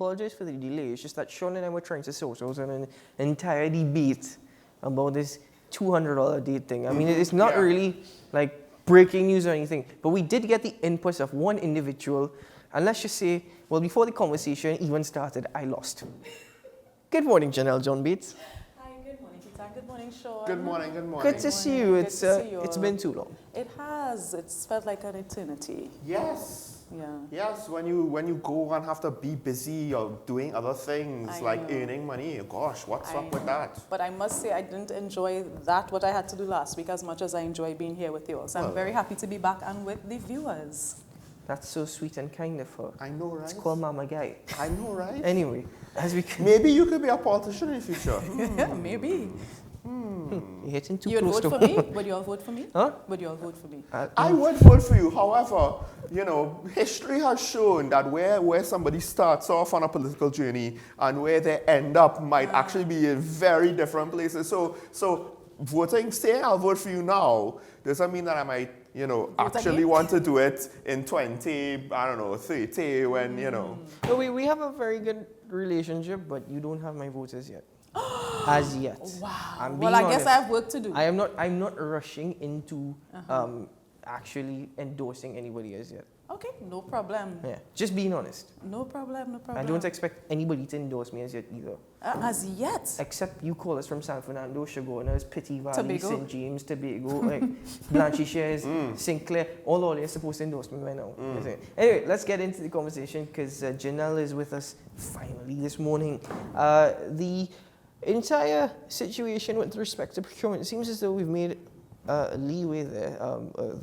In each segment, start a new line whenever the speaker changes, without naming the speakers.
apologize for the delay. It's just that Sean and I were trying to sort out an entire debate about this $200 date thing. I mean, it's not really like breaking news or anything, but we did get the inputs of one individual, and let's just say, well, before the conversation even started, I lost. Good morning, Janelle John-Bates.
Hi, good morning, Ketan. Good morning, Sean.
Good morning, good morning.
Good to see you. It's been too long.
It has. It's felt like an eternity.
Yes.
Yeah.
Yes, when you go and have to be busy or doing other things earning money, gosh, what's up with that?
But I must say I didn't enjoy what I had to do last week as much as I enjoy being here with you all. So I'm very happy to be back and with the viewers.
That's so sweet and kind of her.
I know, right?
It's called Mama Guy.
I know, right?
Anyway,
maybe you could be a politician in the future.
Yeah, maybe.
You're hitting too
You would
close
vote for me? Would you all vote for me?
Huh?
Would you all vote for me?
I would vote for you. However, history has shown that where somebody starts off on a political journey and where they end up might actually be in very different places. So saying I'll vote for you now doesn't mean that I might, actually want to do it in 30 when,
No, we have a very good relationship, but you don't have my voters yet. As yet.
Wow. Well, I guess I have work to do.
I'm not rushing into actually endorsing anybody as yet.
Okay, no problem.
Yeah, just being honest.
No problem.
I don't expect anybody to endorse me as yet either.
As yet?
Except you call us from San Fernando, Chagonas, Petit Valley,
Tobago.
St. James, Tobago, like Blanchishes, Sinclair, all are supposed to endorse me right now. Anyway, let's get into the conversation because Janelle is with us finally this morning. The entire situation with respect to procurement, it seems as though we've made leeway there.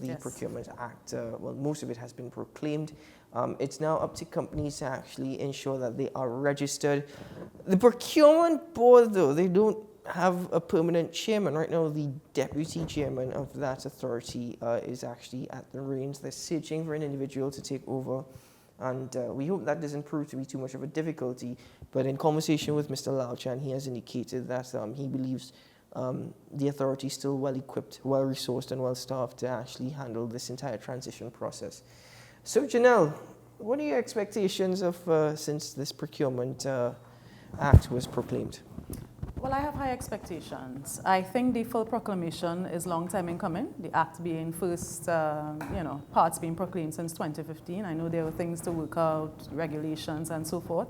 The Procurement Act, most of it has been proclaimed. It's now up to companies to actually ensure that they are registered. The Procurement Board, though, they don't have a permanent chairman. Right now, the deputy chairman of that authority is actually at the reins. They're searching for an individual to take over. And we hope that doesn't prove to be too much of a difficulty. But in conversation with Mr. Lalchan, he has indicated that he believes the authority is still well-equipped, well-resourced, and well-staffed to actually handle this entire transition process. So, Janelle, what are your expectations of since this Procurement Act was proclaimed?
Well, I have high expectations. I think the full proclamation is long time in coming. The act being first, parts being proclaimed since 2015. I know there were things to work out, regulations and so forth.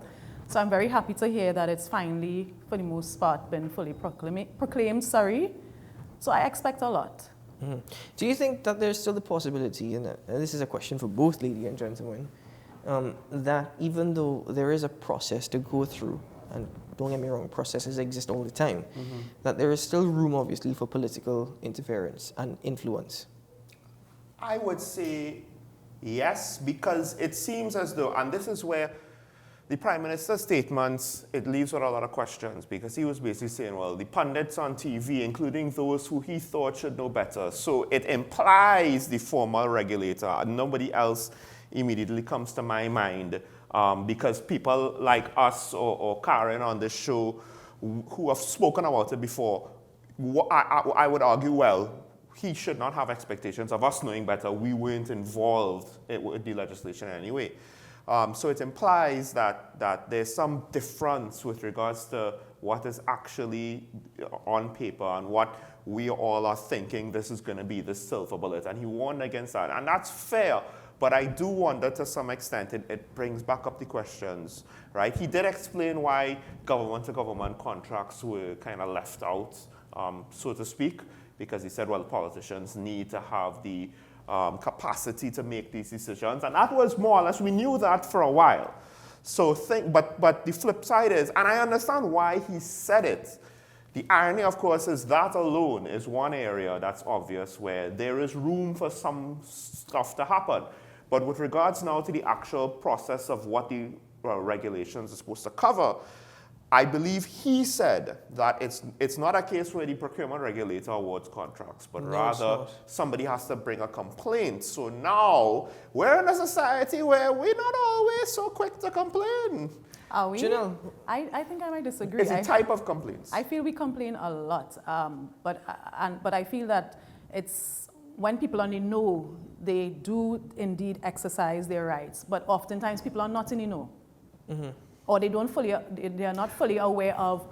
So I'm very happy to hear that it's finally, for the most part, been fully proclaimed. So I expect a lot.
Mm-hmm. Do you think that there's still the possibility, and this is a question for both ladies and gentlemen, that even though there is a process to go through, and don't get me wrong, processes exist all the time, that there is still room, obviously, for political interference and influence?
I would say yes, because it seems as though, and this is where the Prime Minister's statements, it leaves with a lot of questions, because he was basically saying, well, the pundits on TV, including those who he thought should know better. So it implies the formal regulator, and nobody else immediately comes to my mind, because people like us or Karen on this show who have spoken about it before, I would argue, well, he should not have expectations of us knowing better. We weren't involved with the legislation anyway. So it implies that there's some difference with regards to what is actually on paper and what we all are thinking this is going to be, this silver bullet. And he warned against that. And that's fair. But I do wonder to some extent it brings back up the questions, right? He did explain why government-to-government contracts were kind of left out, so to speak, because he said, well, politicians need to have the capacity to make these decisions. And that was more or less, we knew that for a while. So but the flip side is, and I understand why he said it, the irony, of course, is that alone is one area that's obvious where there is room for some stuff to happen. But with regards now to the actual process of what the regulations are supposed to cover, I believe he said that it's not a case where the procurement regulator awards contracts, but rather somebody has to bring a complaint. So now we're in a society where we're not always so quick to complain.
Are we?
Janelle,
I think I might disagree.
It's a type of complaints.
I feel we complain a lot, but I feel that it's when people only know, they do indeed exercise their rights, but oftentimes people are not in the know.
Mm-hmm.
or they are not fully aware of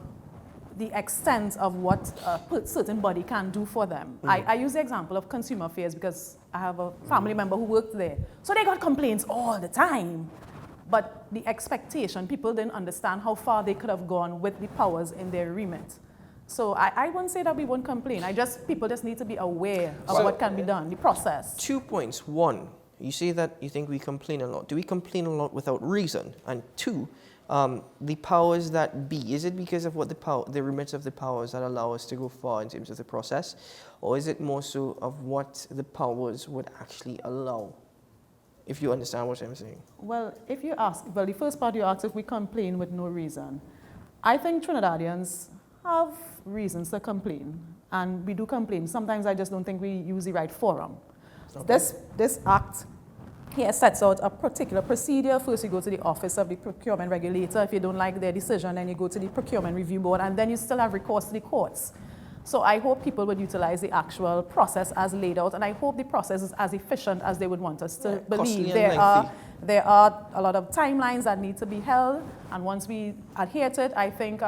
the extent of what a certain body can do for them. I use the example of consumer affairs because I have a family member who worked there. So they got complaints all the time. But the expectation, people didn't understand how far they could have gone with the powers in their remit. So I won't say that we won't complain. People just need to be aware of what can be done, the process.
2 points. One, you say that you think we complain a lot. Do we complain a lot without reason? And two, the powers that be, is it because of what the remits of the powers that allow us to go far in terms of the process, or is it more so of what the powers would actually allow? If you understand what I'm saying.
Well, the first part you asked if we complain with no reason. I think Trinidadians have reasons to complain, and we do complain. Sometimes I just don't think we use the right forum. Okay. This act here sets out a particular procedure. First, you go to the office of the procurement regulator. If you don't like their decision, then you go to the procurement review board, and then you still have recourse to the courts. So I hope people would utilize the actual process as laid out, and I hope the process is as efficient as they would want us to believe. There are a lot of timelines that need to be held, and once we adhere to it, I think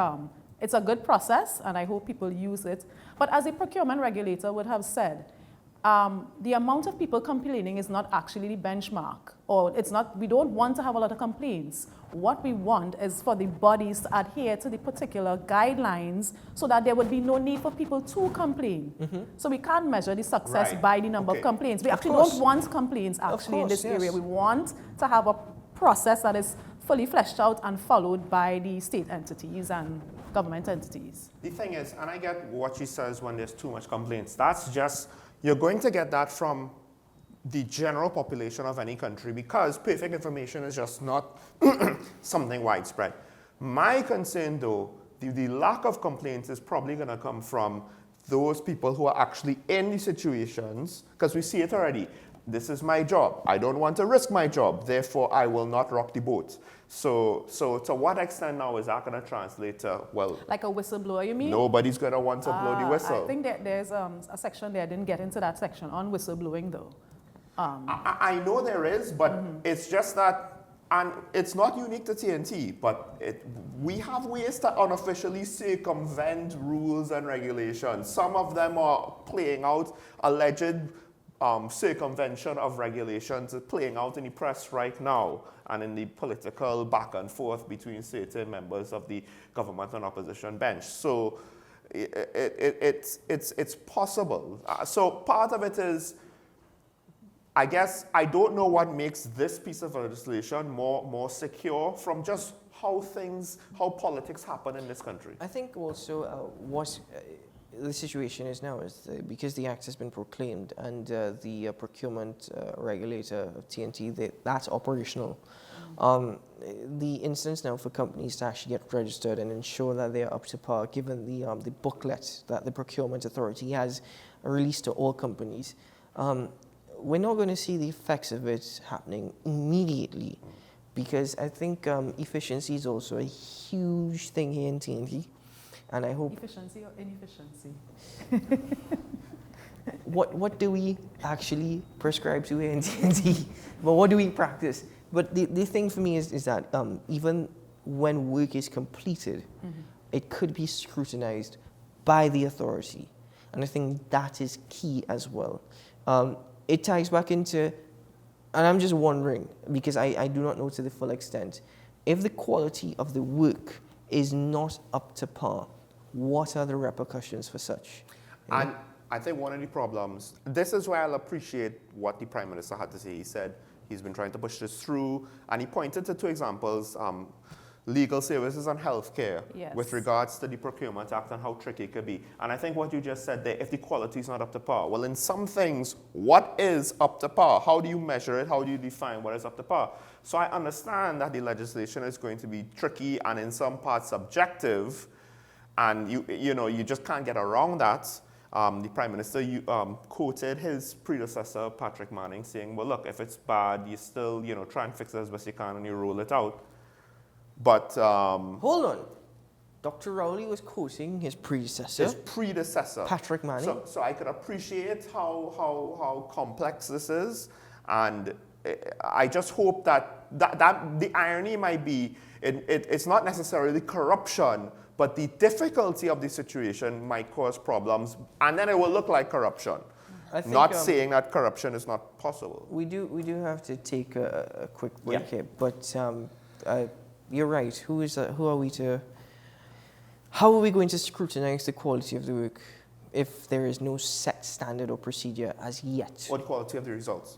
it's a good process, and I hope people use it. But as the procurement regulator would have said, the amount of people complaining is not actually the benchmark, or it's not. We don't want to have a lot of complaints. What we want is for the bodies to adhere to the particular guidelines so that there would be no need for people to complain. So we can't measure the success by the number of complaints. We actually don't want complaints in this area. We want to have a process that is fully fleshed out and followed by the state entities and government entities.
The thing is, and I get what she says when there's too much complaints, that's just, you're going to get that from the general population of any country because perfect information is just not something widespread. My concern though, the lack of complaints is probably going to come from those people who are actually in the situations, because we see it already. This is my job. I don't want to risk my job. Therefore, I will not rock the boat. So to what extent now is that going to translate to, well...
Like a whistleblower, you mean?
Nobody's going to want to blow the whistle.
I think that there's a section there. I didn't get into that section on whistleblowing, though.
I know there is, but it's just that, and it's not unique to TNT, but we have ways to unofficially circumvent rules and regulations. Some of them are playing out alleged circumvention of regulations playing out in the press right now and in the political back and forth between certain members of the government and opposition bench. So it's possible. So part of it is, I guess, I don't know what makes this piece of legislation more secure from just how politics happen in this country.
I think also the situation is now is because the act has been proclaimed and the procurement regulator of TNT, that's operational. The instance now for companies to actually get registered and ensure that they are up to par, given the booklet that the procurement authority has released to all companies, we're not going to see the effects of it happening immediately, because I think efficiency is also a huge thing here in TNT. And I hope...
Efficiency or inefficiency?
What do we actually prescribe to here in TNT? But what do we practice? But the thing for me is that even when work is completed, it could be scrutinized by the authority. And I think that is key as well. It ties back into, and I'm just wondering, because I do not know to the full extent, if the quality of the work is not up to par, what are the repercussions for such?
And I think one of the problems, this is why I'll appreciate what the Prime Minister had to say. He said he's been trying to push this through, and he pointed to two examples, legal services and healthcare, with regards to the Procurement Act and how tricky it could be. And I think what you just said there, if the quality is not up to par, well, in some things, what is up to par? How do you measure it? How do you define what is up to par? So I understand that the legislation is going to be tricky and in some parts subjective, and you just can't get around that. The Prime Minister quoted his predecessor, Patrick Manning, saying, well, look, if it's bad, you still, try and fix it as best you can and you roll it out. But...
Hold on. Dr. Rowley was quoting his predecessor. Patrick Manning.
So I could appreciate how complex this is, and I just hope that the irony might be, it's not necessarily corruption, but the difficulty of the situation might cause problems, and then it will look like corruption.
I think,
Not saying that corruption is not possible.
We do have to take a quick break here, but you're right. How are we going to scrutinize the quality of the work if there is no set standard or procedure as yet?
Or the quality of the results.